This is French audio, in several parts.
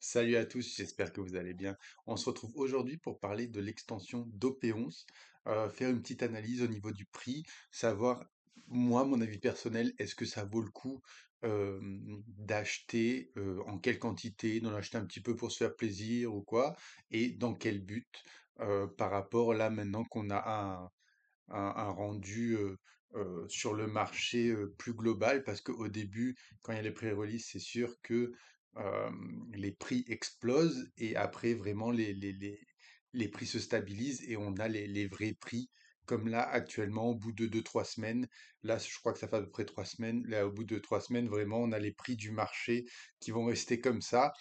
Salut à tous, j'espère que vous allez bien. On se retrouve aujourd'hui pour parler de l'extension d'OP11, faire une petite analyse au niveau du prix, savoir, moi, mon avis personnel, est-ce que ça vaut le coup d'acheter, en quelle quantité, d'en acheter un petit peu pour se faire plaisir ou quoi, et dans quel but, par rapport là maintenant qu'on a un rendu sur le marché plus global, parce qu'au début, quand il y a les pré-release, c'est sûr que les prix explosent et après, vraiment, les prix se stabilisent et on a les vrais prix. Comme là, actuellement, au bout de 2 3 semaines, là, je crois que ça fait à peu près 3 semaines, là, au bout de 3 semaines, vraiment, on a les prix du marché qui vont rester comme ça,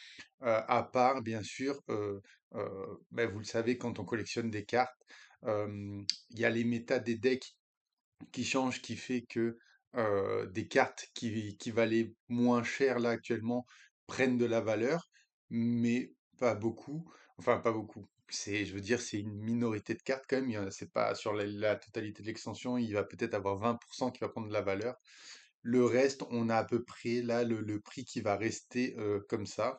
à part, bien sûr, ben, vous le savez, quand on collectionne des cartes, il y a les méta des decks qui changent, qui fait que des cartes qui valaient moins cher là actuellement prennent de la valeur, mais pas beaucoup. Enfin, pas beaucoup. Je veux dire, c'est une minorité de cartes quand même. C'est pas sur la totalité de l'extension, il va peut-être avoir 20% qui va prendre de la valeur. Le reste, on a à peu près là le prix qui va rester comme ça.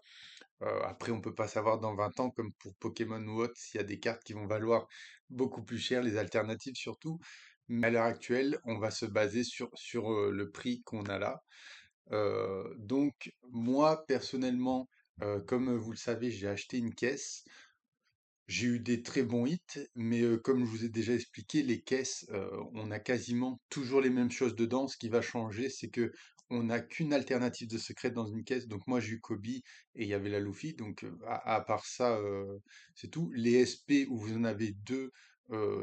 Après, on peut pas savoir dans 20 ans, comme pour Pokémon ou autre, s'il y a des cartes qui vont valoir beaucoup plus cher, les alternatives surtout. Mais à l'heure actuelle, on va se baser sur le prix qu'on a là. Donc, moi, personnellement, comme vous le savez, j'ai acheté une caisse. J'ai eu des très bons hits, mais comme je vous ai déjà expliqué, les caisses, on a quasiment toujours les mêmes choses dedans. Ce qui va changer, c'est que on n'a qu'une alternative de secret dans une caisse. Donc moi, j'ai eu Kobe et il y avait la Luffy. Donc à part ça, c'est tout. Les SP où vous en avez deux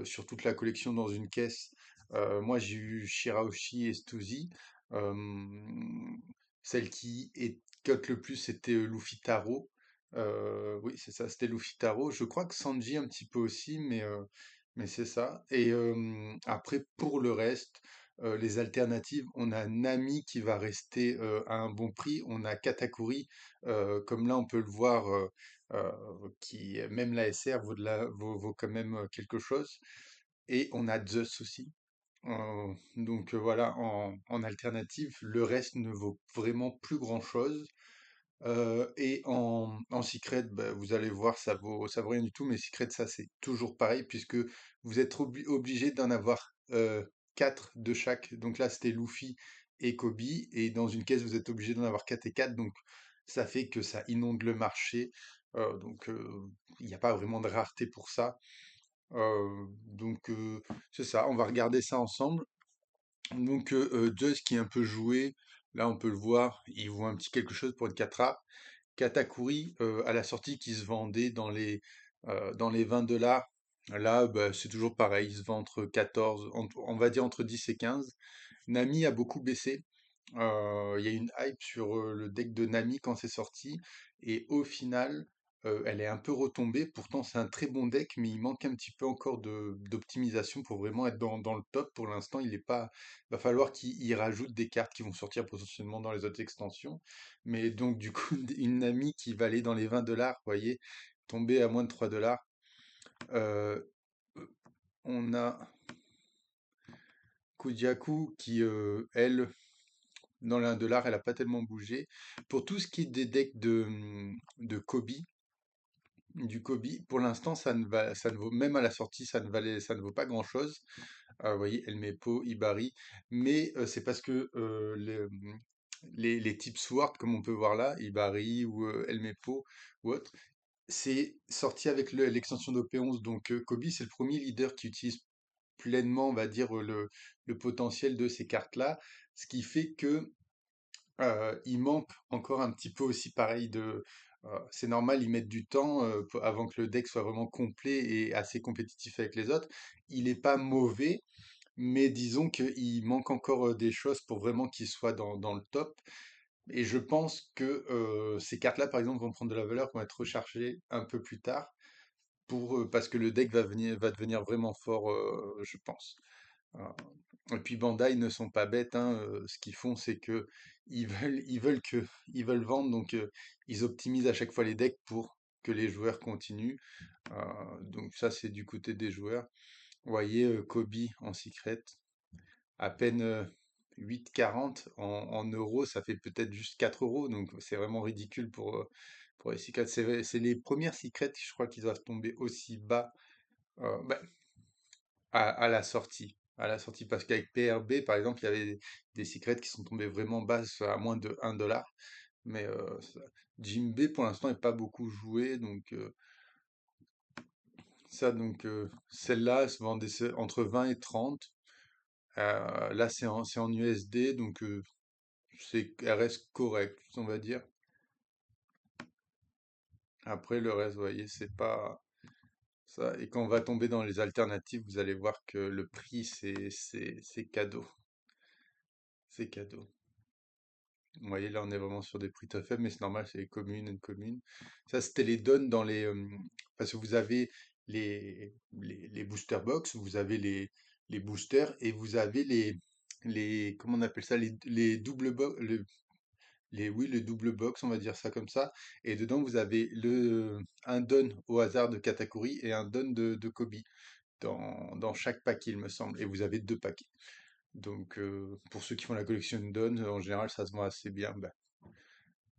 sur toute la collection dans une caisse. Moi, j'ai eu Shirahoshi et Stuzy. Euh, Celle qui est cut le plus, c'était Luffy Taro. Oui, c'est ça, c'était Lufitaro. Je crois que Sanji un petit peu aussi, mais c'est ça. Et après, pour le reste, les alternatives, on a Nami qui va rester à un bon prix. On a Katakuri, comme là on peut le voir, qui même la SR vaut quand même quelque chose. Et on a Zeus aussi. Donc voilà, en alternative, le reste ne vaut vraiment plus grand-chose. Et en secret, bah, vous allez voir, ça vaut rien du tout, mais secret, ça c'est toujours pareil, puisque vous êtes obligé d'en avoir 4 de chaque. Donc là, c'était Luffy et Kobe, et dans une caisse, vous êtes obligé d'en avoir 4 et 4, donc ça fait que ça inonde le marché. Donc il n'y a pas vraiment de rareté pour ça. Donc c'est ça, on va regarder ça ensemble. Donc Just qui est un peu joué, là on peut le voir, il vaut un petit quelque chose pour une 4A. Katakuri, à la sortie, qui se vendait dans les 20 $. Là, bah, c'est toujours pareil, il se vend entre 14, on va dire entre 10 et 15. Nami a beaucoup baissé. Il y a une hype sur le deck de Nami quand c'est sorti, et au final, elle est un peu retombée. Pourtant, c'est un très bon deck, mais il manque un petit peu encore d'optimisation pour vraiment être dans le top. Pour l'instant, il est pas. Va falloir qu'il y rajoute des cartes qui vont sortir potentiellement dans les autres extensions. Mais donc, du coup, une Nami qui valait dans les 20 $, vous voyez, tomber à moins de 3 $. Euh, on a Kujaku qui, elle, dans les 1 $, elle a pas tellement bougé. Pour tout ce qui est des decks de Kobe, du Kobe, pour l'instant, ça ne vaut, même à la sortie, ça ne vaut pas grand-chose. Vous voyez, Elmepo, Ibari, mais c'est parce que les types Sword, comme on peut voir là, Ibari ou Elmepo ou autre, c'est sorti avec l'extension d'OP11. Donc Kobe, c'est le premier leader qui utilise pleinement, on va dire, le potentiel de ces cartes-là, ce qui fait que il manque encore un petit peu aussi pareil c'est normal, ils mettent du temps, avant que le deck soit vraiment complet et assez compétitif avec les autres. Il est pas mauvais, mais disons qu'il manque encore, des choses pour vraiment qu'il soit dans le top, et je pense que, ces cartes-là, par exemple, vont prendre de la valeur, vont être rechargées un peu plus tard parce que le deck va devenir vraiment fort, je pense. Heu et puis Bandai ne sont pas bêtes, hein, ce qu'ils font, c'est que ils veulent vendre, donc ils optimisent à chaque fois les decks pour que les joueurs continuent. Donc ça, c'est du côté des joueurs. Vous voyez, Kobe en secret, à peine, 8,40 en euros, ça fait peut-être juste 4 euros, donc c'est vraiment ridicule pour les secrets. C'est les premières secrets, je crois qu'ils doivent tomber aussi bas bah, à la sortie. À la sortie, parce qu'avec PRB, par exemple, il y avait des secrets qui sont tombés vraiment bas à moins de 1 dollar. Mais Jimbe, pour l'instant, n'est pas beaucoup joué, donc celle-là, elle se vendait entre 20 et 30. Là, c'est en USD, donc elle reste correcte, on va dire. Après, le reste, vous voyez, c'est pas ça. Et quand on va tomber dans les alternatives, vous allez voir que le prix, c'est cadeau. C'est cadeau. Vous voyez, là, on est vraiment sur des prix très faibles, mais c'est normal, c'est les communes, une commune. Ça, c'était les donnes dans parce que vous avez les booster box, vous avez les boosters, et vous avez comment on appelle ça, les double box, oui, les double box, on va dire ça comme ça. Et dedans, vous avez un don au hasard de Katakuri et un don de Kobe dans chaque paquet, il me semble. Et vous avez deux paquets. Donc, pour ceux qui font la collection de dons, en général, ça se vend assez bien. Ben,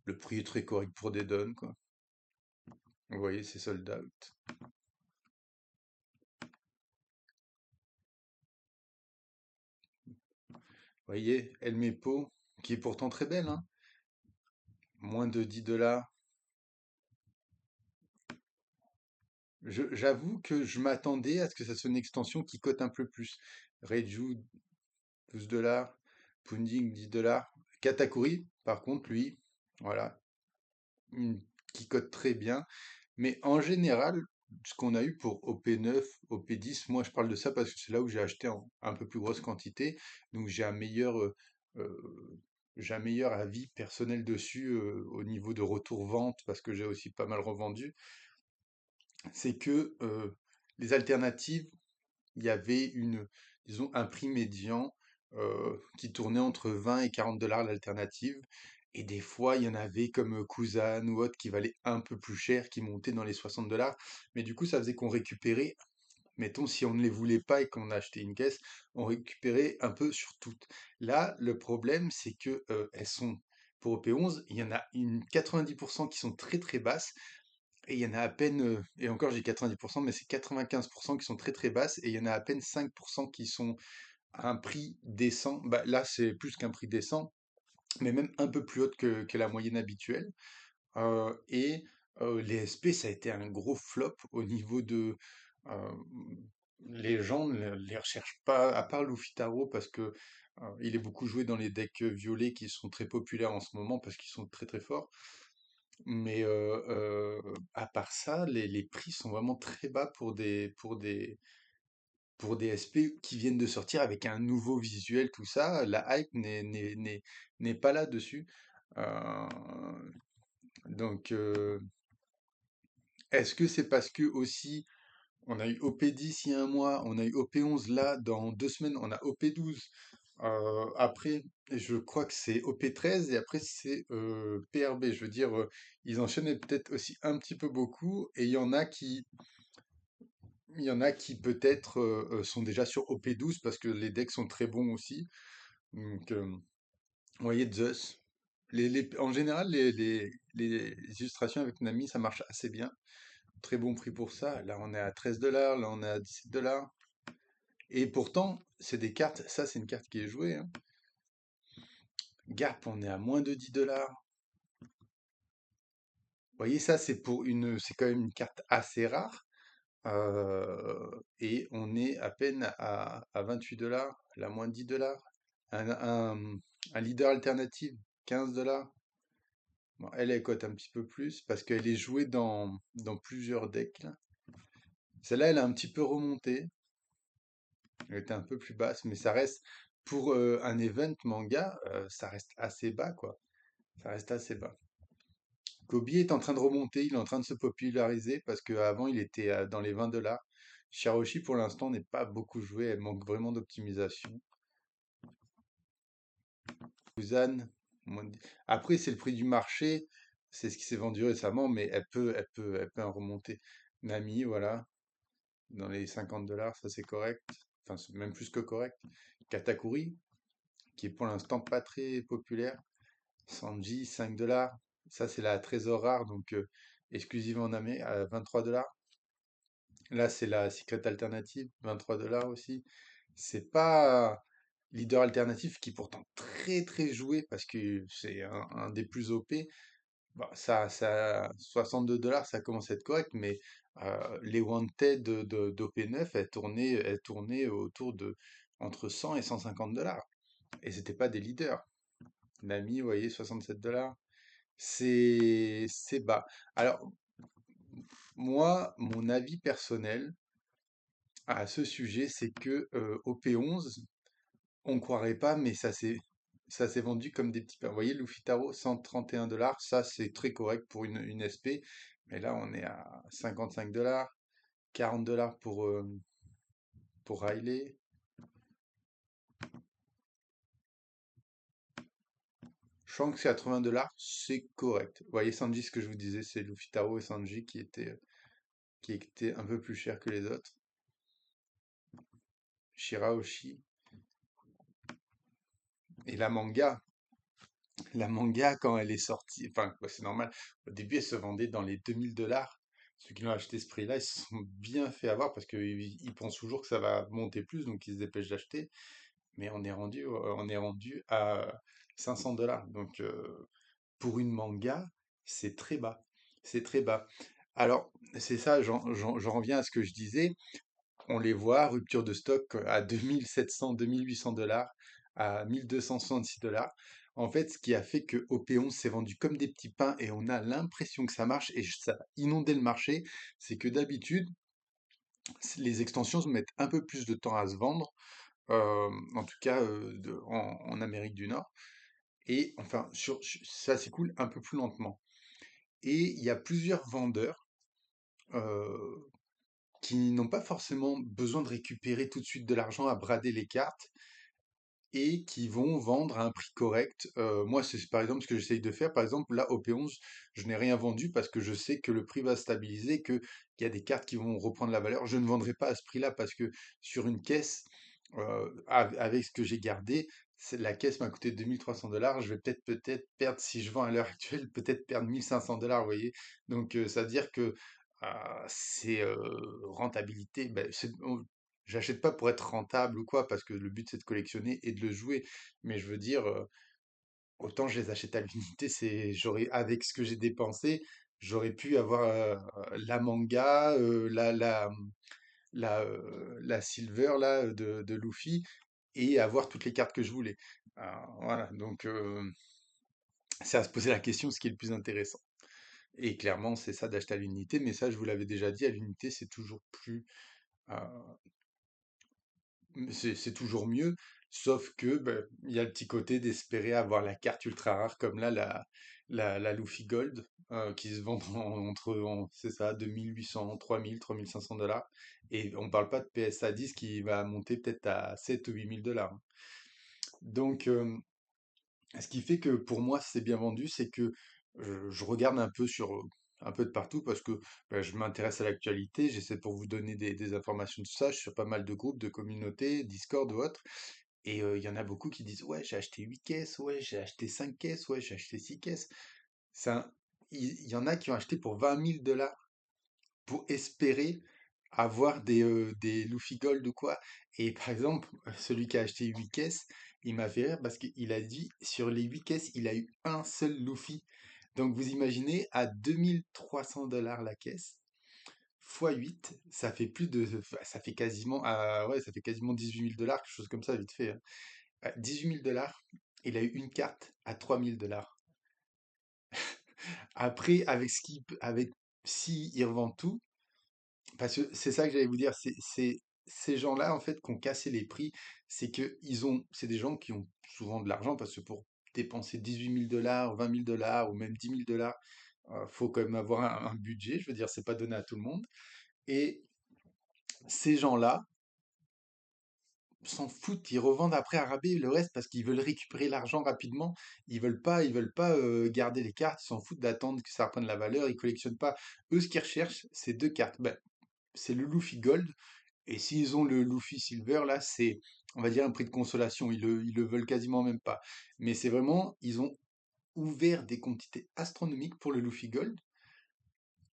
le prix est très correct pour des dons, quoi. Vous voyez, c'est sold out. Vous voyez, El Mepo, qui est pourtant très belle, hein. Moins de 10 dollars. J'avoue que je m'attendais à ce que ça soit une extension qui cote un peu plus. Reiju, 12 dollars. Punding, 10 dollars. Katakuri, par contre, lui, voilà, une- qui cote très bien. Mais en général, ce qu'on a eu pour OP9, OP10, moi je parle de ça parce que c'est là où j'ai acheté en un peu plus grosse quantité, donc euh, j'ai un meilleur avis personnel dessus au niveau de retour-vente parce que j'ai aussi pas mal revendu. C'est que les alternatives, il y avait disons, un prix médian qui tournait entre 20 et 40 dollars l'alternative. Et des fois, il y en avait comme Kuzan ou autre qui valaient un peu plus cher, qui montaient dans les 60 dollars. Mais du coup, ça faisait qu'on récupérait, mettons, si on ne les voulait pas et qu'on achetait une caisse, on récupérait un peu sur toutes. Là, le problème, c'est que elles sont, pour OP11, il y en a une 90% qui sont très très basses, et il y en a à peine, et encore j'ai 90%, mais c'est 95% qui sont très très basses, et il y en a à peine 5% qui sont à un prix décent. Bah, là, c'est plus qu'un prix décent, mais même un peu plus haute que la moyenne habituelle. Et les SP, ça a été un gros flop au niveau de... euh, les gens ne les recherchent pas, à part Lufitaro, parce que il est beaucoup joué dans les decks violets qui sont très populaires en ce moment, parce qu'ils sont très très forts. Mais à part ça, les prix sont vraiment très bas pour des SP qui viennent de sortir avec un nouveau visuel, tout ça. La hype n'est pas là-dessus. Euh, donc, est-ce que c'est parce que aussi on a eu OP10 il y a un mois, on a eu OP11 là, dans 2 semaines, on a OP12. Après, je crois que c'est OP13 et après c'est PRB. Je veux dire, ils enchaînent peut-être aussi un petit peu beaucoup et il y en a qui peut-être sont déjà sur OP12 parce que les decks sont très bons aussi. Donc, vous voyez, Zeus. En général, les illustrations avec Nami, ça marche assez bien. Très bon prix pour ça. Là, on est à 13 dollars, là, on est à 17 dollars. Et pourtant, c'est des cartes, ça, c'est une carte qui est jouée, hein. Garp, on est à moins de 10 dollars. Vous voyez, ça, c'est quand même une carte assez rare. Et on est à peine à 28 dollars, la moins de 10 dollars. Un leader alternative, 15 dollars. Bon, elle cote un petit peu plus parce qu'elle est jouée dans plusieurs decks, là. Celle-là, elle a un petit peu remonté. Elle était un peu plus basse, mais ça reste, pour un event manga, ça reste assez bas, quoi. Ça reste assez bas. Kobe est en train de remonter, il est en train de se populariser parce qu'avant il était dans les 20 dollars. Shiroshi pour l'instant n'est pas beaucoup joué, elle manque vraiment d'optimisation. Busan, après c'est le prix du marché, c'est ce qui s'est vendu récemment, mais elle peut en remonter. Nami, voilà, dans les 50 dollars, ça c'est correct. Enfin, c'est même plus que correct. Katakuri, qui est pour l'instant pas très populaire. Sanji, 5 $. Ça, c'est la trésor rare, donc exclusive en Amérique, à 23 $. Là, c'est la Secret Alternative, 23 $ aussi. C'est pas leader alternatif qui est pourtant très très joué parce que c'est un des plus OP. Bah, ça, 62 $, ça commence à être correct, mais les Wanted d'OP9, elles tournaient autour de entre 100 et 150 $. Et c'était pas des leaders. Nami, vous voyez, 67 $. C'est bas. Alors, moi, mon avis personnel à ce sujet, c'est que OP11, on croirait pas, mais ça s'est vendu comme des petits pains. Vous voyez, Luffy Taro, 131 $, ça c'est très correct pour une SP, mais là on est à 55 $, 40 $ pour Riley. Shanks 80 $, c'est correct. Vous voyez, Sanji, ce que je vous disais, c'est Luffy Taro et Sanji qui étaient un peu plus chers que les autres. Shirahoshi. Et la manga, quand elle est sortie, enfin, ouais, c'est normal. Au début, elle se vendait dans les 2000 $. Ceux qui l'ont acheté ce prix-là, ils se sont bien fait avoir parce qu'ils pensent toujours que ça va monter plus, donc ils se dépêchent d'acheter. Mais on est rendu à 500 $. Donc, pour une manga, c'est très bas. C'est très bas. Alors, c'est ça, j'en reviens à ce que je disais. On les voit, rupture de stock à 2700, 2800 $, à 1266 $. En fait, ce qui a fait que OP11 s'est vendu comme des petits pains et on a l'impression que ça marche et ça a inondé le marché, c'est que d'habitude, les extensions se mettent un peu plus de temps à se vendre, en tout cas en Amérique du Nord. Et enfin, ça s'écoule un peu plus lentement. Et il y a plusieurs vendeurs euh, qui n'ont pas forcément besoin de récupérer tout de suite de l'argent à brader les cartes et qui vont vendre à un prix correct. Moi, c'est par exemple ce que j'essaye de faire. Par exemple, là, au P11, je n'ai rien vendu parce que je sais que le prix va stabiliser, qu'il y a des cartes qui vont reprendre la valeur. Je ne vendrai pas à ce prix-là parce que sur une caisse, avec ce que j'ai gardé, la caisse m'a coûté 2300 $. Je vais peut-être perdre, si je vends à l'heure actuelle, peut-être perdre 1500 $, vous voyez. Donc, ça veut dire que c'est rentabilité. Ben, j'achète pas pour être rentable ou quoi, parce que le but c'est de collectionner et de le jouer. Mais je veux dire, autant je les achète à l'unité, avec ce que j'ai dépensé, j'aurais pu avoir la manga, la silver là de Luffy et avoir toutes les cartes que je voulais. Voilà, donc c'est à se poser la question ce qui est le plus intéressant. Et clairement, c'est ça d'acheter à l'unité, mais ça, je vous l'avais déjà dit, à l'unité, c'est toujours plus, euh, c'est toujours mieux, sauf que ben, il y a le petit côté d'espérer avoir la carte ultra rare comme là, la Luffy Gold, qui se vend c'est ça, 2800, 3000, 3500 $. Et on parle pas de PSA 10 qui va monter peut-être à 7 ou 8000 $. Donc, ce qui fait que pour moi, c'est bien vendu, c'est que je regarde un peu un peu de partout parce que ben, je m'intéresse à l'actualité, j'essaie pour vous donner des informations de ça, je suis sur pas mal de groupes, de communautés, Discord ou autres, et il y en a beaucoup qui disent ouais, j'ai acheté 8 caisses, ouais, j'ai acheté 5 caisses, ouais, j'ai acheté 6 caisses. Ça, il y en a qui ont acheté pour 20 000 $ pour espérer avoir des Luffy Gold ou quoi. Et par exemple, celui qui a acheté 8 caisses, il m'a fait rire parce qu'il a dit sur les 8 caisses, il a eu un seul Luffy. Donc vous imaginez, à 2300 $ la caisse, fois 8, ça fait enfin, ça fait quasiment, ouais, ça fait quasiment 18 000 $, quelque chose comme ça, vite fait, hein. 18 000 $, il a eu une carte à 3000 $. Après, si il revend tout, parce que c'est ça que j'allais vous dire, c'est ces gens-là, en fait, qui ont cassé les prix, c'est des gens qui ont souvent de l'argent, parce que pour dépenser 18 000 $, 20 000 $ ou même 10 000 $, faut quand même avoir un budget, je veux dire, c'est pas donné à tout le monde. Et ces gens-là s'en foutent, ils revendent après à rabais le reste parce qu'ils veulent récupérer l'argent rapidement. Ils veulent pas garder les cartes, ils s'en foutent d'attendre que ça reprenne la valeur, ils collectionnent pas. Eux, ce qu'ils recherchent, c'est deux cartes. Ben, c'est le Luffy Gold. Et s'ils ont le Luffy Silver, là, c'est on va dire un prix de consolation, ils le veulent quasiment même pas. Mais c'est vraiment, ils ont ouvert des quantités astronomiques pour le Luffy Gold.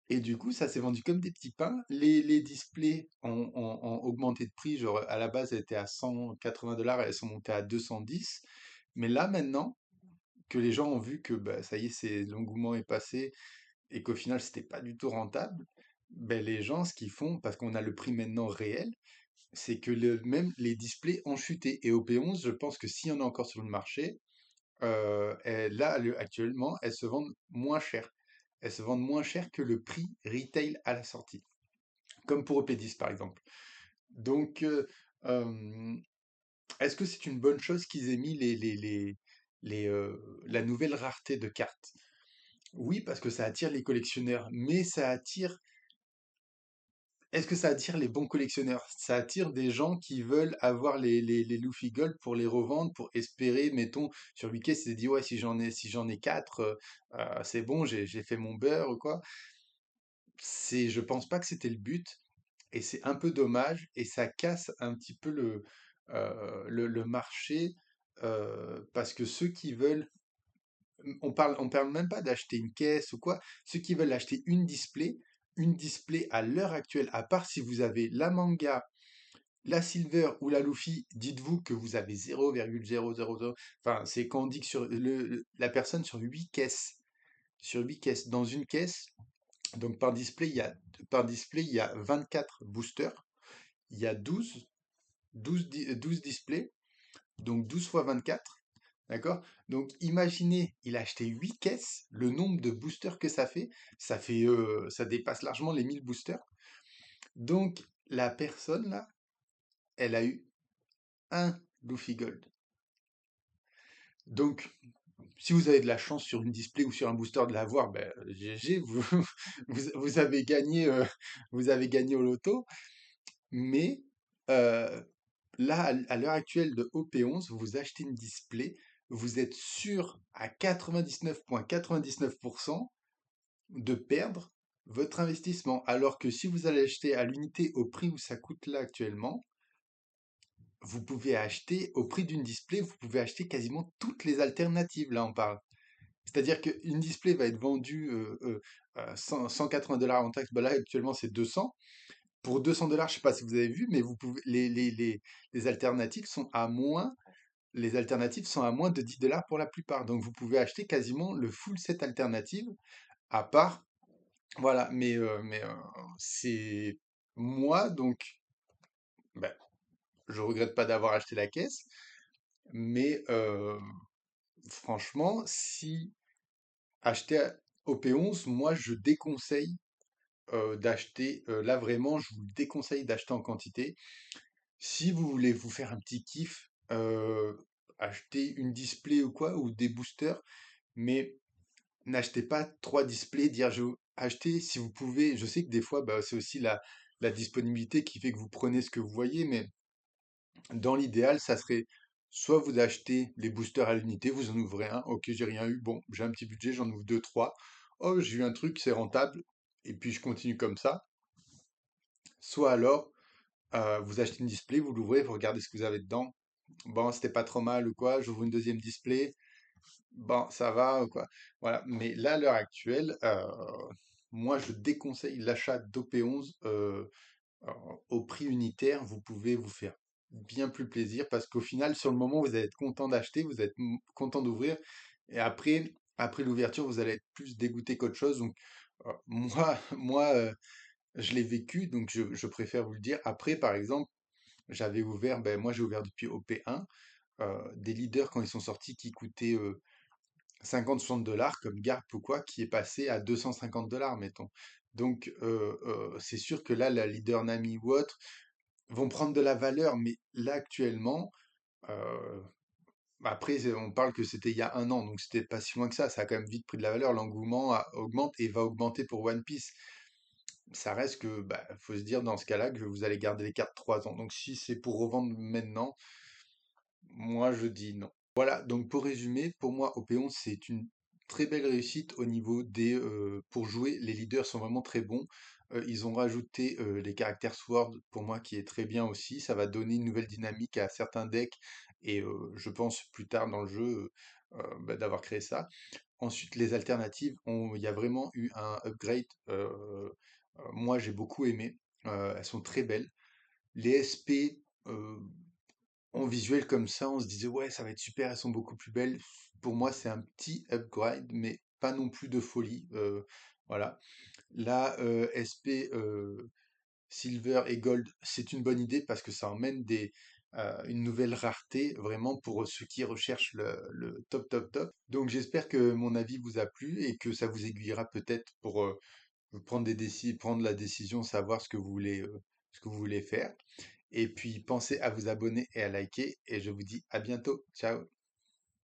Et du coup, ça s'est vendu comme des petits pains. Les displays ont augmenté de prix. Genre, à la base, elles étaient à 180 $, elles sont montées à 210. Mais là, maintenant, que les gens ont vu que bah, ça y est, l'engouement est passé et qu'au final, c'était pas du tout rentable, ben, les gens, ce qu'ils font, parce qu'on a le prix maintenant réel, c'est que même les displays ont chuté. Et au P11, je pense que s'il y en a encore sur le marché, là, actuellement, elles se vendent moins cher. Elles se vendent moins cher que le prix retail à la sortie, comme pour EP10 par exemple. Donc, euh, est-ce que c'est une bonne chose qu'ils aient mis la nouvelle rareté de cartes? Oui, parce que ça attire les collectionneurs, mais ça attire. Est-ce que ça attire les bons collectionneurs? Ça attire des gens qui veulent avoir les Luffy Gold pour les revendre, pour espérer, mettons, sur Wiki, c'est dit, ouais, si j'en ai quatre, c'est bon, j'ai fait mon beurre ou quoi. Je pense pas que c'était le but, et c'est un peu dommage, et ça casse un petit peu le marché, parce que ceux qui veulent, on parle même pas d'acheter une caisse ou quoi. Ceux qui veulent acheter une display à l'heure actuelle, à part si vous avez la manga, la silver ou la Luffy, dites-vous que vous avez 0,000. Enfin, c'est quand on dit que la personne sur 8 caisses. Sur 8 caisses. Dans une caisse, donc par display, il y a 24 boosters. Il y a 12 displays, donc 12 fois 24. D'accord? Donc imaginez, il a acheté 8 caisses, le nombre de boosters que ça dépasse largement les 1000 boosters. Donc la personne là, elle a eu un Luffy Gold. Donc, si vous avez de la chance sur une display ou sur un booster de l'avoir, ben, GG, vous avez gagné, vous avez gagné au loto. Mais euh, là, à l'heure actuelle de OP11, vous achetez une display, vous êtes sûr à 99,99% de perdre votre investissement. Alors que si vous allez acheter à l'unité au prix où ça coûte là actuellement, vous pouvez acheter, au prix d'une display, vous pouvez acheter quasiment toutes les alternatives. Là, on parle. C'est-à-dire qu'une display va être vendue 180 $ en taxe. Bah là, actuellement, c'est 200. Pour 200 $, je sais pas si vous avez vu, mais vous pouvez, les alternatives sont à moins, les alternatives sont à moins de 10 $ pour la plupart. Donc, vous pouvez acheter quasiment le full set alternative, à part, voilà. Mais c'est moi, donc, ben, je regrette pas d'avoir acheté la caisse, mais franchement, si acheter au P11, moi, je déconseille d'acheter, là vraiment, je vous le déconseille d'acheter en quantité. Si vous voulez vous faire un petit kiff, achetez une display ou quoi, ou des boosters, mais n'achetez pas 3 displays, dire achetez si vous pouvez. Je sais que des fois, bah, c'est aussi la disponibilité qui fait que vous prenez ce que vous voyez, mais dans l'idéal, ça serait soit vous achetez les boosters à l'unité, vous en ouvrez un, ok, j'ai rien eu, bon, j'ai un petit budget, j'en ouvre deux, trois, oh, j'ai eu un truc, c'est rentable, et puis je continue comme ça. Soit alors, vous achetez une display, vous l'ouvrez, vous regardez ce que vous avez dedans. Bon, c'était pas trop mal ou quoi, j'ouvre une deuxième display. Bon, ça va ou quoi. Voilà. Mais là, à l'heure actuelle, moi, je déconseille l'achat d'OP11 au prix unitaire. Vous pouvez vous faire bien plus plaisir parce qu'au final, sur le moment, vous allez être content d'acheter, vous êtes content d'ouvrir. Et après l'ouverture, vous allez être plus dégoûté qu'autre chose. Donc, moi, je l'ai vécu, donc je préfère vous le dire. Après, par exemple, j'avais ouvert, ben, moi j'ai ouvert depuis OP1, des leaders quand ils sont sortis qui coûtaient 50-60 $ comme Garp ou quoi, qui est passé à 250 $, mettons. Donc c'est sûr que là, la leader Nami ou autre vont prendre de la valeur, mais là actuellement, euh, après on parle que c'était il y a un an, donc c'était pas si loin que ça a quand même vite pris de la valeur, l'engouement augmente et va augmenter pour One Piece. Ça reste que, bah, faut se dire dans ce cas-là que vous allez garder les cartes 3 ans. Donc si c'est pour revendre maintenant, moi je dis non. Voilà, donc pour résumer, pour moi, OP11, c'est une très belle réussite au niveau pour jouer, les leaders sont vraiment très bons. Ils ont rajouté les caractères Sword pour moi qui est très bien aussi. Ça va donner une nouvelle dynamique à certains decks et je pense plus tard dans le jeu d'avoir créé ça. Ensuite, les alternatives, il y a vraiment eu un upgrade. Moi, j'ai beaucoup aimé. Elles sont très belles. Les SP, en visuel comme ça, on se disait, ouais, ça va être super, elles sont beaucoup plus belles. Pour moi, c'est un petit upgrade, mais pas non plus de folie. Voilà. Là, SP Silver et Gold, c'est une bonne idée parce que ça emmène une nouvelle rareté vraiment pour ceux qui recherchent le top, top, top. Donc j'espère que mon avis vous a plu et que ça vous aiguillera peut-être pour prendre la décision, savoir ce que vous voulez faire. Et puis pensez à vous abonner et à liker et je vous dis à bientôt. Ciao!